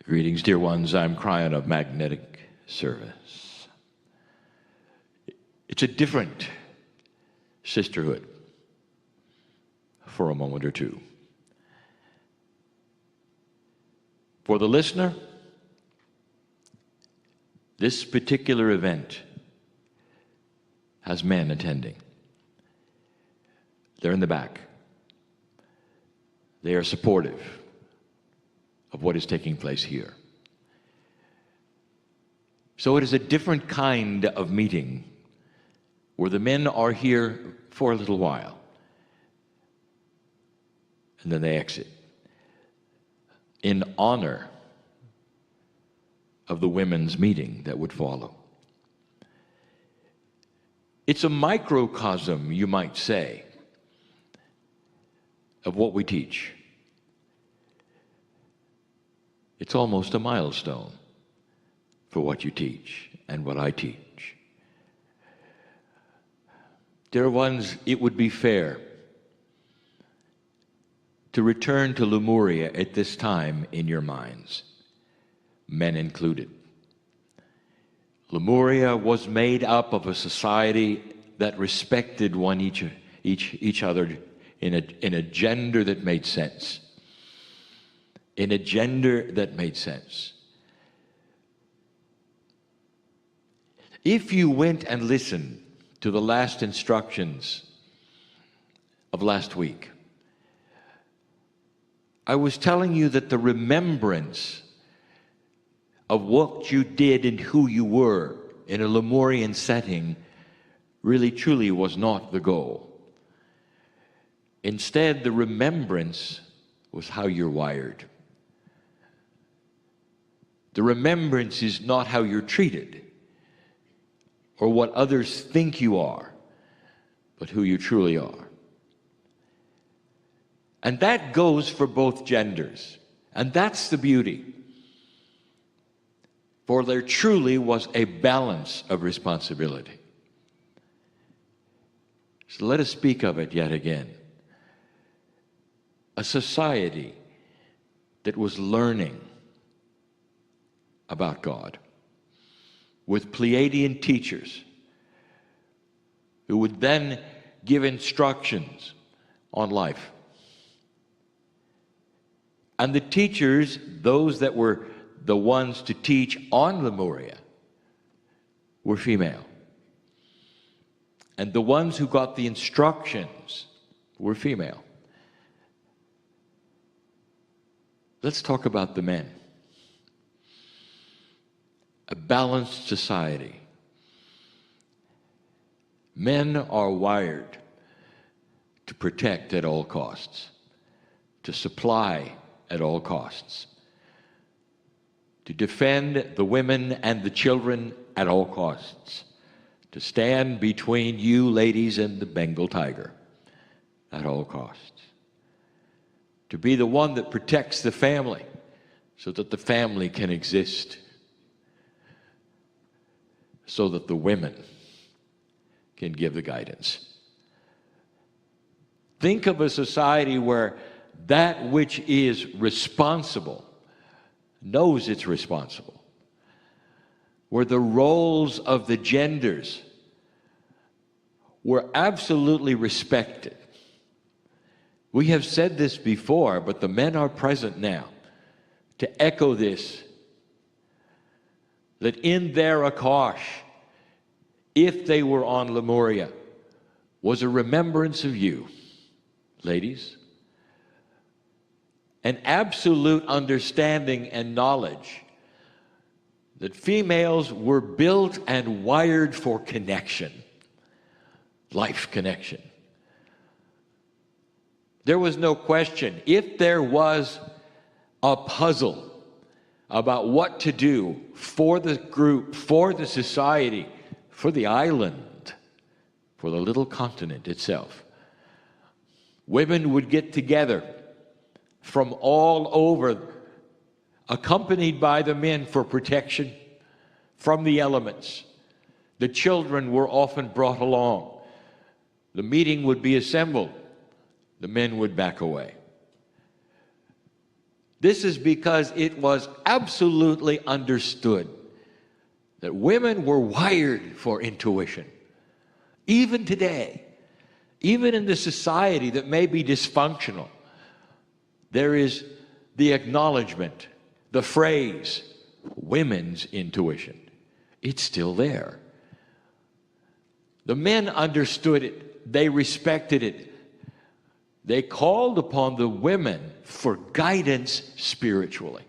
Greetings, dear ones. I'm Kryon of Magnetic Service. It's a different sisterhood for a moment or two. For the listener, this particular event has men attending. They're in the back. They are supportive of what is taking place here. So it is a different kind of meeting where the men are here for a little while and then they exit in honor of the women's meeting that would follow. It's a microcosm, you might say, of what we teach. It's almost a milestone for what you teach and what I teach. Dear ones, it would be fair to return to Lemuria at this time in your minds, men included. Lemuria was made up of a society that respected each other in a gender that made sense. In a gender that made sense. If you went and listened to the last instructions of last week, I was telling you that the remembrance of what you did and who you were in a Lemurian setting really truly was not the goal. Instead, the remembrance was how you're wired. The remembrance is not how you're treated or what others think you are, but who you truly are. And that goes for both genders. And that's the beauty. For there truly was a balance of responsibility. So let us speak of it yet again. A society that was learning about God, with Pleiadian teachers who would then give instructions on life. And the teachers, those that were the ones to teach on Lemuria, were female. And the ones who got the instructions were female. Let's talk about the men. A balanced society. Men are wired to protect at all costs, to supply at all costs, to defend the women and the children at all costs, to stand between you ladies and the Bengal tiger at all costs, to be the one that protects the family so that the family can exist, so that the women can give the guidance. Think of a society where that which is responsible knows it's responsible, where the roles of the genders were absolutely respected. We have said this before, but the men are present now to echo this, that in their Akash, if they were on Lemuria, was a remembrance of you, ladies, an absolute understanding and knowledge that females were built and wired for connection, life connection. There was no question. If there was a puzzle about what to do for the group, for the society, for the island, for the little continent itself, women would get together from all over, accompanied by the men for protection from the elements. The children were often brought along. The meeting would be assembled. The men would back away. This is because it was absolutely understood that women were wired for intuition. Even today, even in the society that may be dysfunctional, there is the acknowledgement, the phrase, women's intuition. It's still there. The men understood it. They respected it. They called upon the women for guidance spiritually.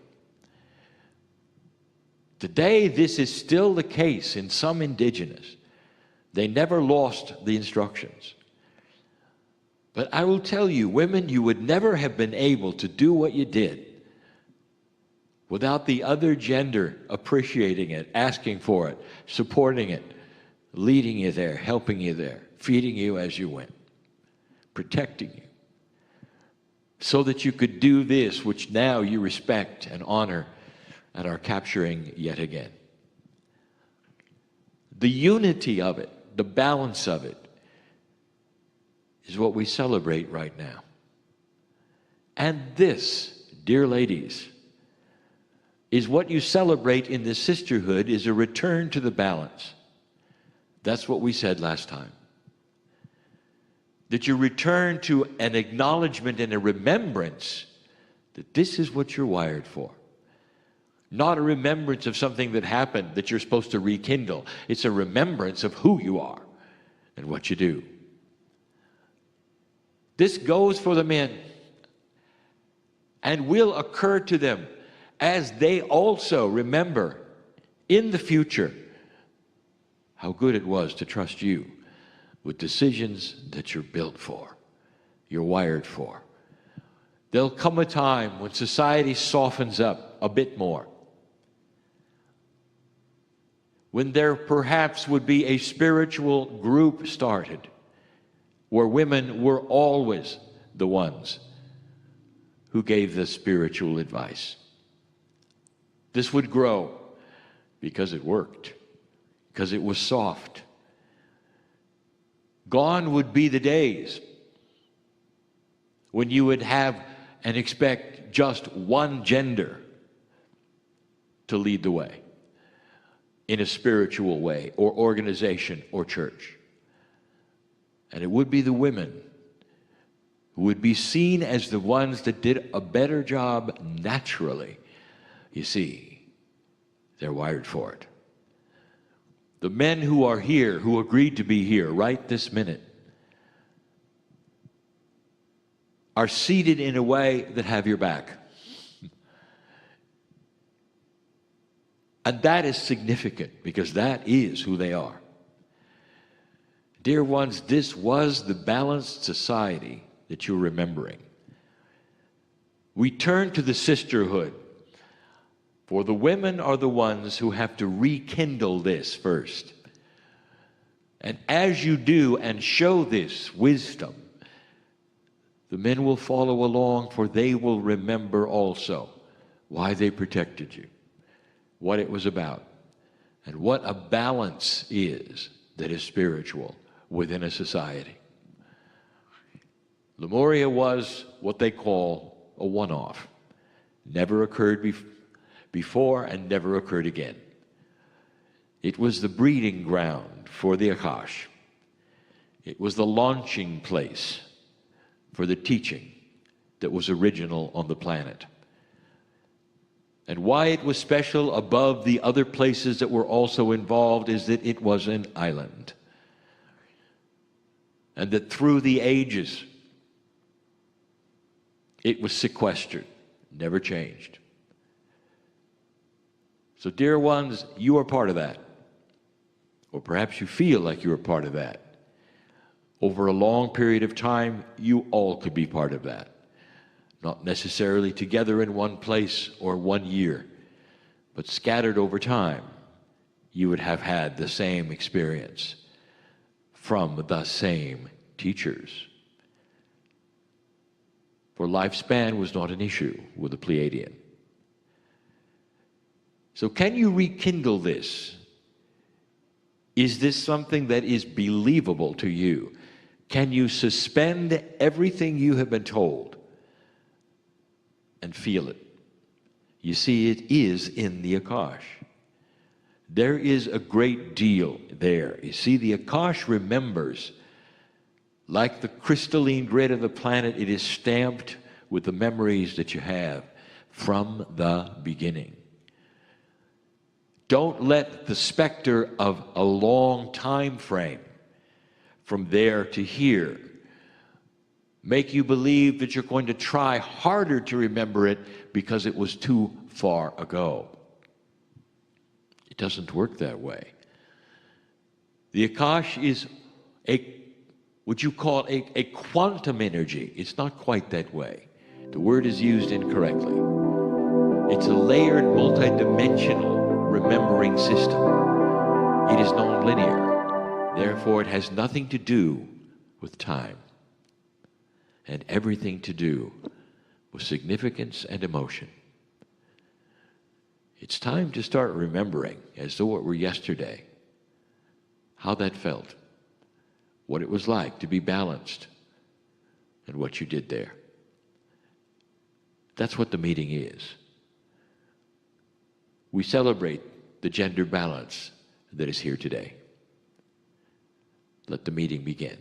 Today, this is still the case in some indigenous. They never lost the instructions. But I will tell you, women, you would never have been able to do what you did without the other gender appreciating it, asking for it, supporting it, leading you there, helping you there, feeding you as you went, protecting you, so that you could do this which now you respect and honor and are capturing yet again. The unity of it, the balance of it, is what we celebrate right now. And this, dear ladies, is what you celebrate in the sisterhood, is a return to the balance. That's what we said last time. That you return to an acknowledgement and a remembrance that this is what you're wired for. Not a remembrance of something that happened that you're supposed to rekindle. It's a remembrance of who you are and what you do. This goes for the men and will occur to them as they also remember in the future how good it was to trust you with decisions that you're built for, you're wired for. There'll come a time when society softens up a bit more, when there perhaps would be a spiritual group started where women were always the ones who gave the spiritual advice. This would grow because it worked, because it was soft. Gone would be the days when you would have and expect just one gender to lead the way in a spiritual way or organization or church. And it would be the women who would be seen as the ones that did a better job naturally. You see, they're wired for it. The men who are here, who agreed to be here right this minute, are seated in a way that have your back. And that is significant because that is who they are. Dear ones, this was the balanced society that you're remembering. We turn to the sisterhood, for the women are the ones who have to rekindle this first. And as you do and show this wisdom, the men will follow along, for they will remember also why they protected you, what it was about, and what a balance is that is spiritual within a society. Lemuria was what they call a one-off. Never occurred before and never occurred again. It was the breeding ground for the Akash. It was the launching place for the teaching that was original on the planet. And why it was special above the other places that were also involved is that it was an island. And that through the ages, it was sequestered, never changed. So, dear ones, you are part of that. Or perhaps you feel like you are part of that. Over a long period of time, you all could be part of that. Not necessarily together in one place or 1 year, but scattered over time, you would have had the same experience from the same teachers. For lifespan was not an issue with the Pleiadian. So can you rekindle this? Is this something that is believable to you? Can you suspend everything you have been told and feel it You see, it is in the Akash. There is a great deal there. You see, the Akash remembers, like the crystalline grid of the planet, it is stamped with the memories that you have from the beginning. Don't let the specter of a long time frame from there to here make you believe that you're going to try harder to remember it because it was too far ago. It doesn't work that way. The Akash is would you call it a quantum energy? It's not quite that way. The word is used incorrectly. It's a layered, multidimensional remembering system. It is non-linear. Therefore, it has nothing to do with time and everything to do with significance and emotion. It's time to start remembering, as though it were yesterday, how that felt, what it was like to be balanced, and what you did there. That's what the meeting is. We celebrate the gender balance that is here today. Let the meeting begin.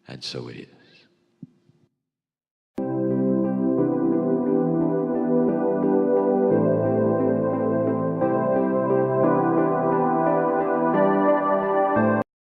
And so it is.